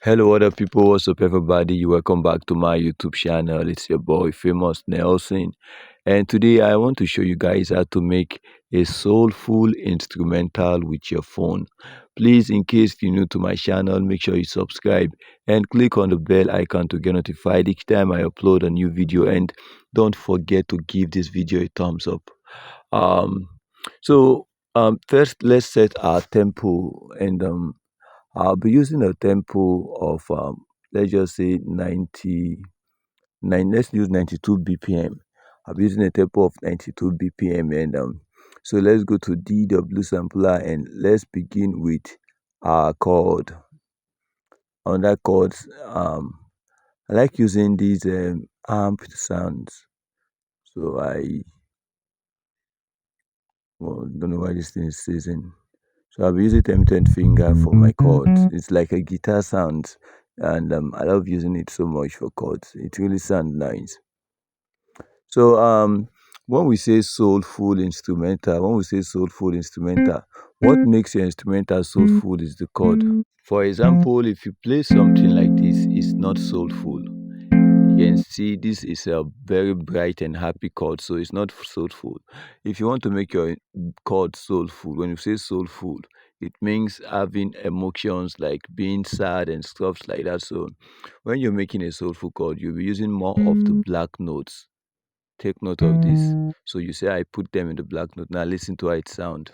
Hello, other people. What's up, everybody? Welcome back to my YouTube channel. It's your boy, Famous Nelson. And today I want to show you guys how to make a soulful instrumental with your phone. Please, in case you're new to my channel, make sure you subscribe and click on the bell icon to get notified each time I upload a new video. And don't forget to give this video a thumbs up. Um, so, first, let's set our tempo and I'll be using a tempo of let's just say 99. Let's use 92 BPM. I'll be using a tempo of 92 BPM, and so let's go to DW sampler and let's begin with our chord. On that chords, I like using these amp sounds. So I don't know why this thing is seizing. So I'll be using M10 finger for my chords. It's like a guitar sound, and I love using it so much for chords. It really sounds nice. So when we say soulful instrumental, what makes your instrumental soulful is the chord. For example, if you play something like this, it's not soulful. You can see this is a very bright and happy chord, so it's not soulful. If you want to make your chord soulful, when you say soulful, it means having emotions like being sad and stuff like that. So when you're making a soulful chord, you'll be using more of the black notes. Take note of this. So you say I put them in the black note. Now listen to how it sound.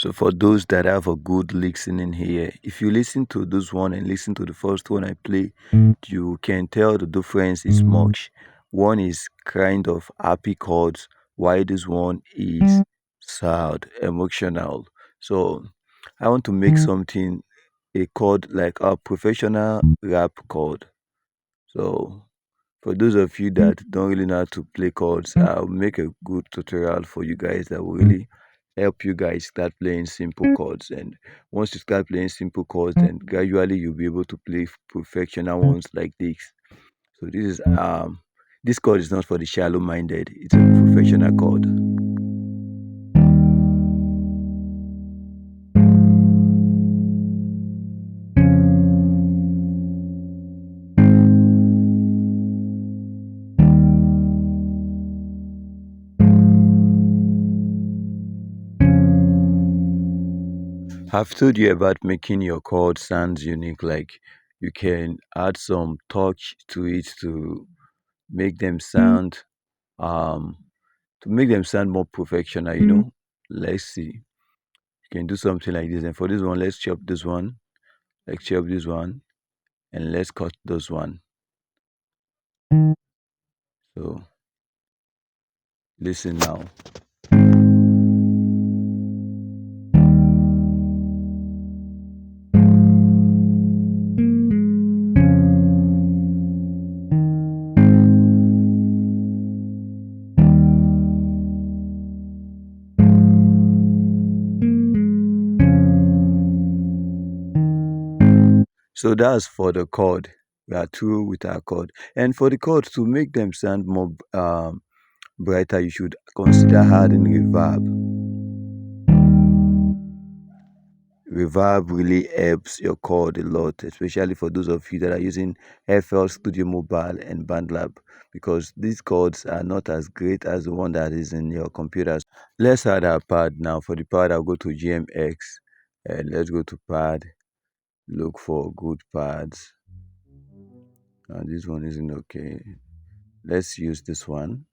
So for those that have a good listening here, if you listen to this one and listen to the first one I play, you can tell the difference is much. One is kind of happy chords, while this one is sad, emotional. So I want to make something a chord like a professional rap chord. So for those of you that don't really know how to play chords, I'll make a good tutorial for you guys that will really help you guys start playing simple chords. And once you start playing simple chords, then gradually you'll be able to play professional ones like this. So this chord is not for the shallow minded, it's a professional chord. I've told you about making your chord sounds unique, like you can add some touch to it make them sound um to make them sound more professional. Let's see. You can do something like this. And for this one, let's chop this one, like chop this one, and let's cut this one. So listen now. So that's for the chord. We are through with our chord. And for the chords to make them sound more brighter, you should consider adding reverb. Reverb really helps your chord a lot, especially for those of you that are using FL Studio Mobile and BandLab, because these chords are not as great as the one that is in your computers. Let's add our pad now. For the pad, I'll go to GMX and let's go to pad. Look for good pads. And this one isn't okay. Let's use this one.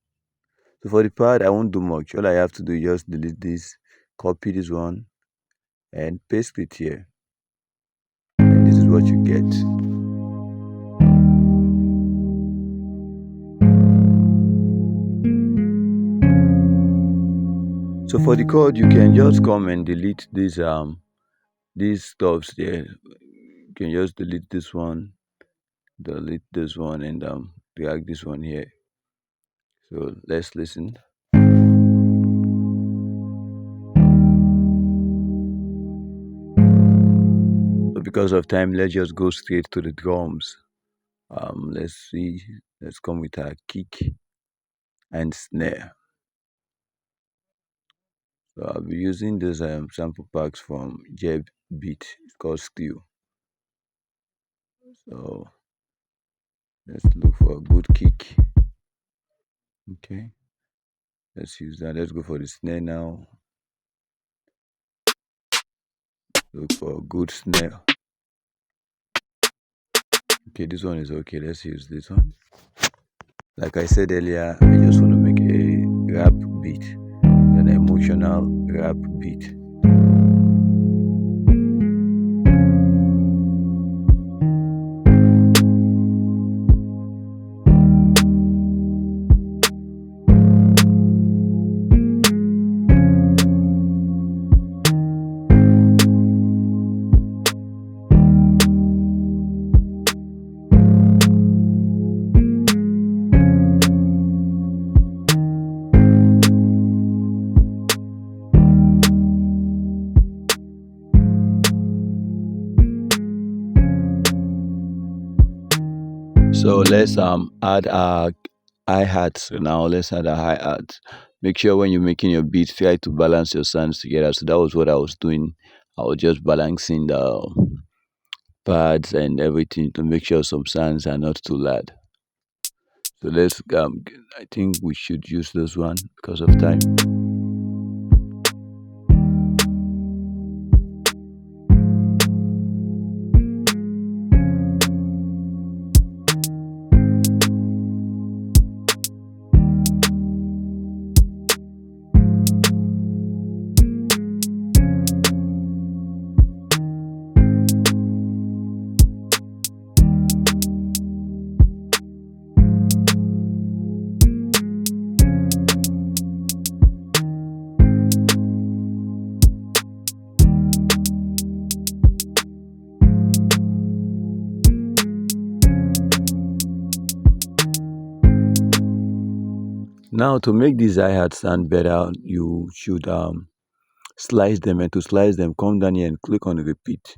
So for the pad, I won't do much. All I have to do is just delete this, copy this one, and paste it here. And this is what you get. So for the chord, you can just come and delete these stuffs there. You can just delete this one, and drag this one here. So let's listen. So because of time, let's just go straight to the drums. Let's see. Let's come with our kick and snare. So I'll be using these sample packs from beat. It's called steel. So let's look for a good kick. Okay, let's use that. Let's go for the snare now. Look for a good snare. Okay, this one is okay. Let's use this one. Like I said earlier, I just want to make a rap beat, an emotional rap beat. So let's add our hi hats now. Let's add a hi hat. Make sure when you're making your beat, try to balance your sounds together. So that was what I was doing. I was just balancing the pads and everything to make sure some sounds are not too loud. So let's I think we should use this one because of time. Now to make these hi-hats sound better, you should slice them, and to slice them, come down here and click on repeat.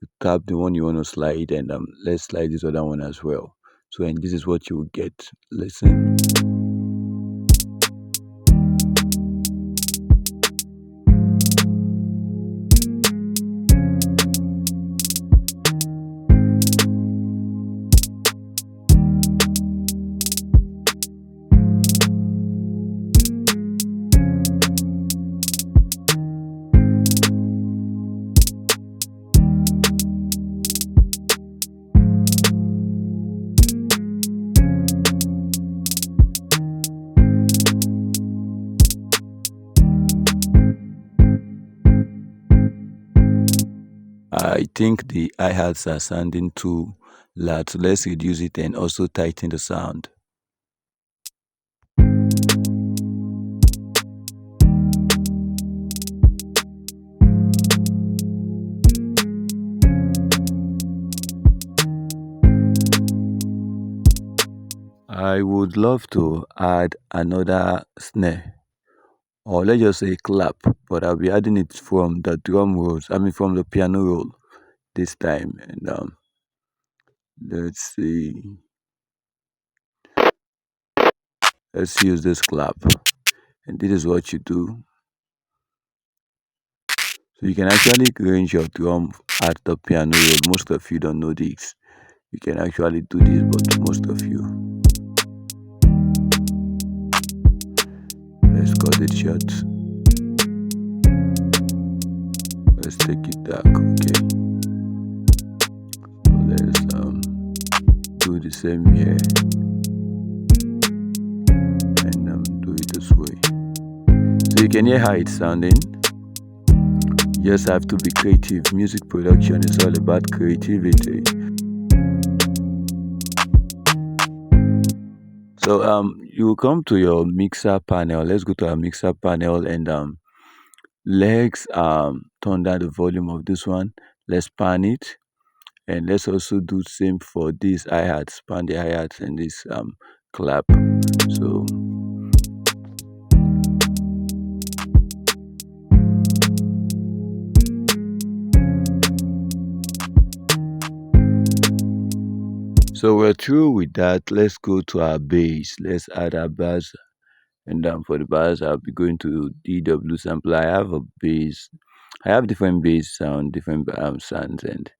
You tap the one you want to slide, and let's slide this other one as well. So and this is what you will get. Listen. I think the hi-hats are sounding too loud, so let's reduce it and also tighten the sound. I would love to add another snare, or let's just say clap, but I'll be adding it from the drum rolls, I mean from the piano roll this time. And let's see, let's use this clap. And this is what you do. So you can actually arrange your drum at the piano roll. Most of you don't know this. You can actually do this, but most of you. Let's cut it short. Let's take it back. Okay. So let's do the same here and do it this way. So you can hear how it's sounding. You just have to be creative. Music production is all about creativity. So you will come to your mixer panel. Let's go to our mixer panel and let's turn down the volume of this one. Let's pan it, and let's also do same for this hi-hats. Pan the hi-hats and this clap. So we're through with that. Let's go to our bass. Let's add our bass. And for the bass, I'll be going to DW sampler. I have a bass I have different bass sound, different sounds, and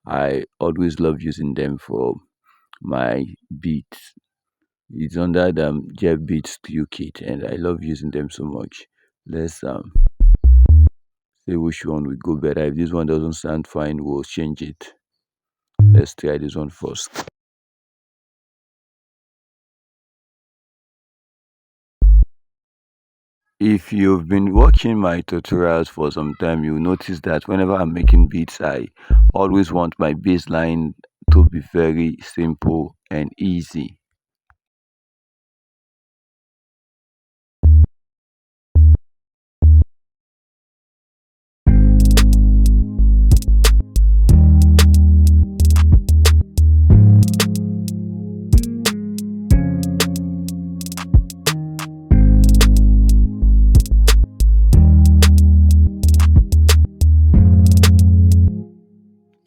I always love using them for my beats. It's under the Jet Beats Q kit, and I love using them so much. Let's see which one will go better. If this one doesn't sound fine, we'll change it. Let's try this one first. If you've been watching my tutorials for some time, you'll notice that whenever I'm making beats, I always want my bass line to be very simple and easy.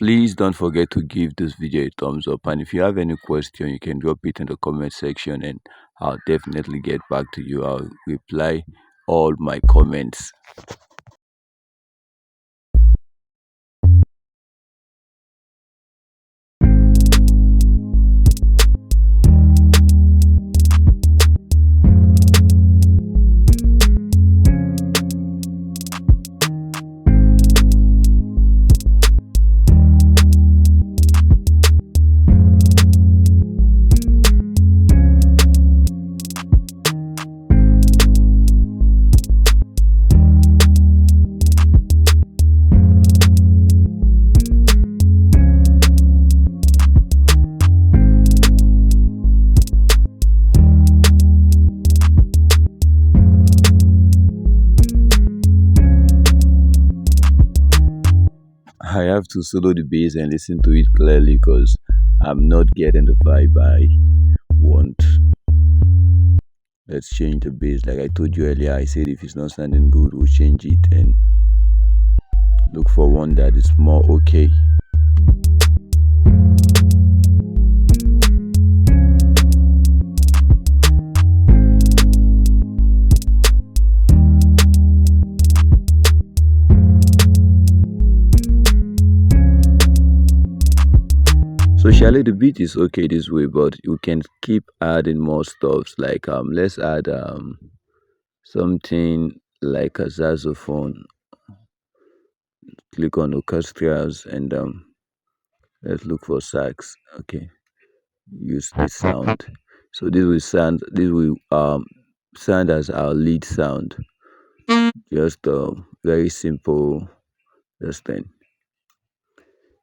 Please don't forget to give this video a thumbs up, and if you have any question, you can drop it in the comment section and I'll definitely get back to you. I'll reply all my comments. I have to solo the bass and listen to it clearly because I'm not getting the vibe I want. Let's change the bass. Like I told you earlier, I said if it's not sounding good, we'll change it and look for one that is more okay. So Shally, the beat is okay this way, but you can keep adding more stuffs. Like let's add something like a saxophone. Click on orchestras and let's look for sax. Okay, use this sound. So this will sound as our lead sound. Just very simple this thing.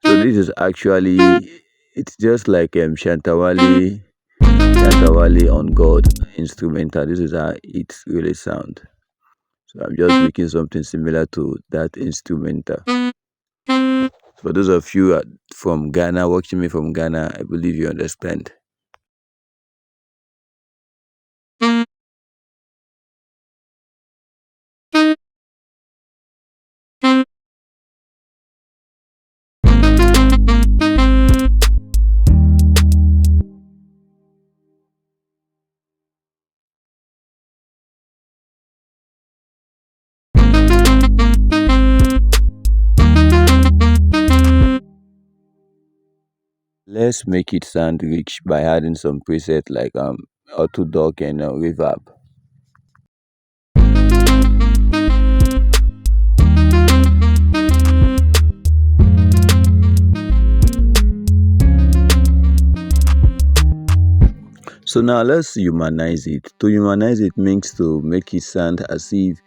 So this is actually, it's just like Shantawali on God instrumental. This is how it really sound. So I'm just making something similar to that instrumental. For those of you from Ghana, watching me from Ghana, I believe you understand. Let's make it sound rich by adding some preset like auto dock and reverb. So now let's humanize it. To humanize it means to make it sound as if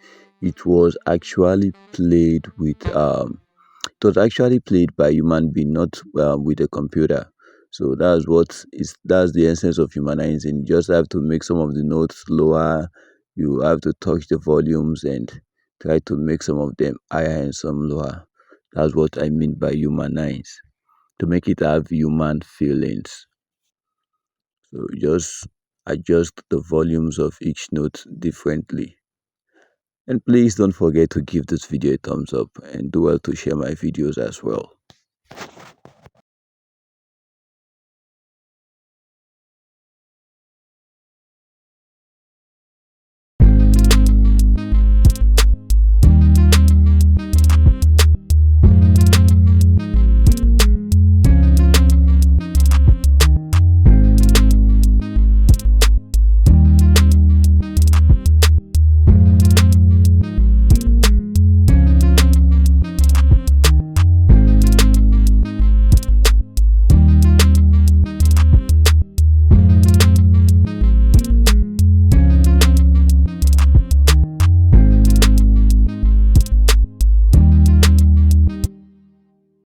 it was actually played with it was actually played by human being, not with a computer. So that's the essence of humanizing. You just have to make some of the notes lower. You have to touch the volumes and try to make some of them higher and some lower. That's what I mean by humanize. To make it have human feelings. So just adjust the volumes of each note differently. And please don't forget to give this video a thumbs up and do well to share my videos as well.